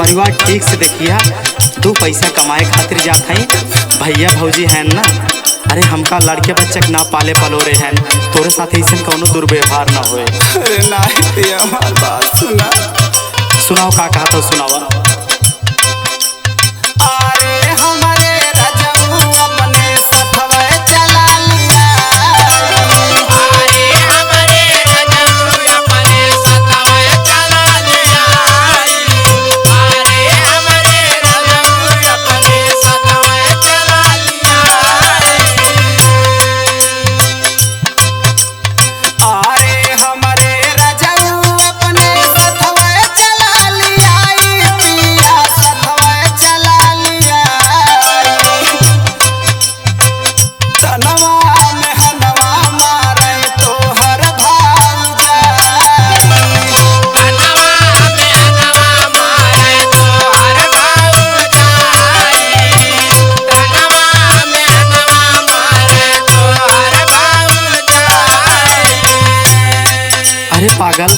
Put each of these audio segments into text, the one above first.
परिवार ठीक से देखिया। तू पैसा कमाए खातिर जात है, भैया भौजी हैं ना। अरे हमका लड़के बच्चे ना पाले पलोरे हैं, तोरे साथ ऐसा कौनो दुर्व्यवहार ना होए। अरे नहीं पिया, हमार बात सुना। सुनाओ का कहा तो सुनावा। अरे पागल,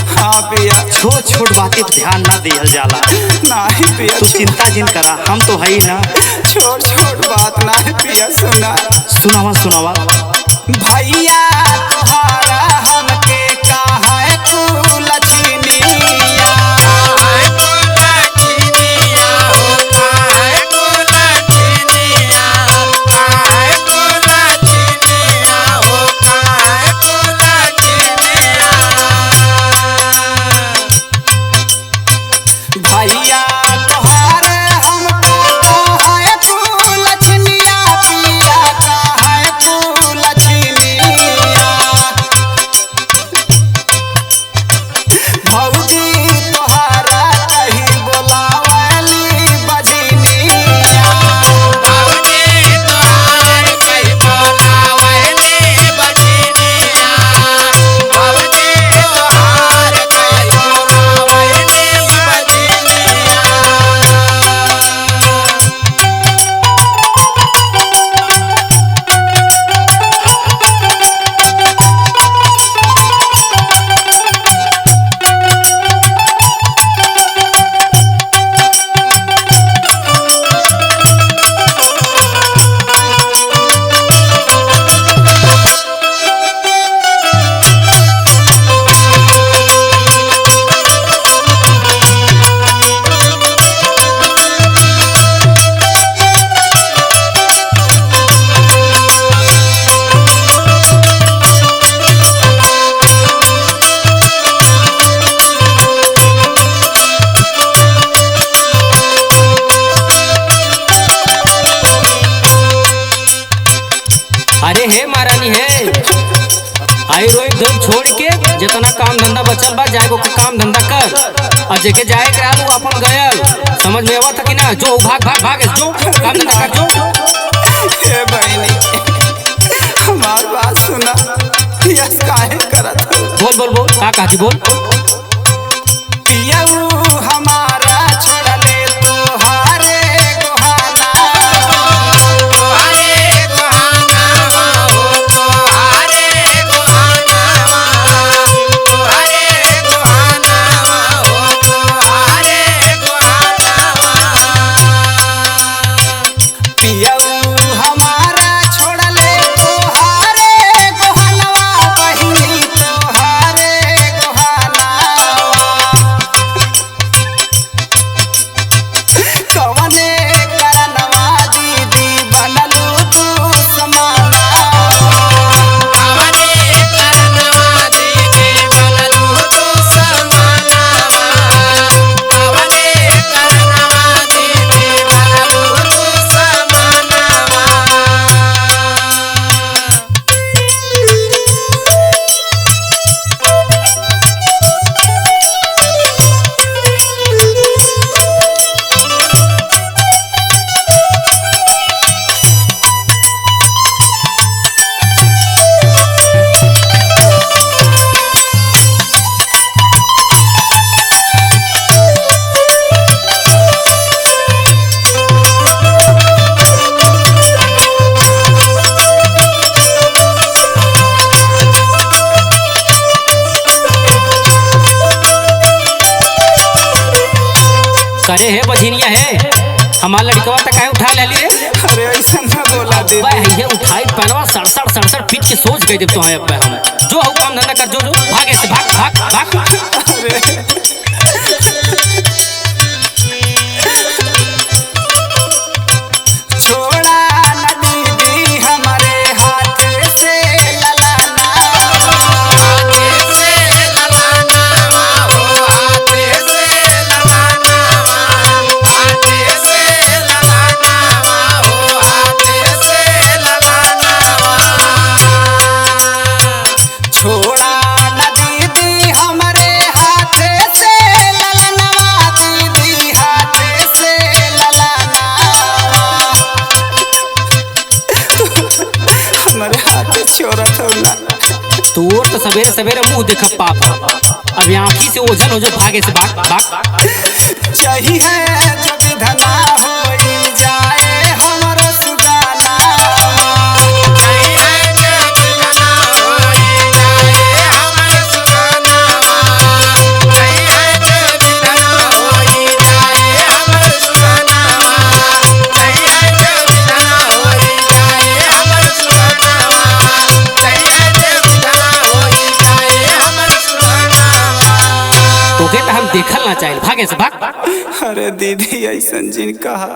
हाँ पिया, छोट छोट बातें पर ध्यान ना दिया जाला। नहीं पिया, तू चिंता जिन करा, हम तो है ही ना। छोट छोट बात ना पिया, सुना। सुनावा सुनावा। भैया तोहारा हमके कहा है कुलछिनिया, भैया तोहारे हमको कहा है कुलछिनिया, पिया कहा है कुलछिनिया। भौजी तोहारा कहीं बोलावली बजनिया, अरे हे महारानी है, आई रोई धोई छोड़ के जितना काम धंधा बचल बा जाए को काम धंधा कर, और जेके जाए के रहल वो अपन गयल। समझ में आवत कि ना? जो भाग भाग भाग, जो काम धंधा कर, जो। हे बहनी, हमार बात सुना। यस काहे करत हो? बोल बोल बोल, का कहती बोल। पियऊ हमारा छोड़ले तोहारे गोहाना, पियऊ हमारा छोड़ले तोहारे गोहनवा, बहिनी तोहारे गोहाना। करे हे बझिनिया है हमार लड़कवा तक काहे उठा ले रे। अरे ऐसा ना बोला बे दीदी। ये उठाई पनवा सड़सड़ फीट के सोच गए जब तो है अब हम जो हूँ काम धंधा कर जो भागे से भाग भाग भाग। अरे छोड़ा न दीदी हमारे हाथ से ललाना, हाथ से ललाना हो, हाथ से ललाना, हाथ से ललाना हो, हाथ से ललाना। छोड़ा न दीदी हमारे हाथ से ललनवा, दीदी हाथ से ललना। हमारे हाथ छोड़ा तो ना। तोर तो सवेरे सवेरे मुंह देख पाप अब आँखी से ओझल हो जो भागे से भाग भाग। चाहिए जो विधना होई जाए हमरो सुगाना, चाहिए जो विधना होई जाए हमरो सुगाना, चाहिए जो विधना होई जाए हमरो सुगाना, चाहिए जो विधना होई जाए हमरो सुगाना, चाहिए जो विधना होई जाए हमरो सुगाना। तोके तो हम देखल ना चाहिए भागे से भाग। अरे दीदी ऐसा जिन कहा।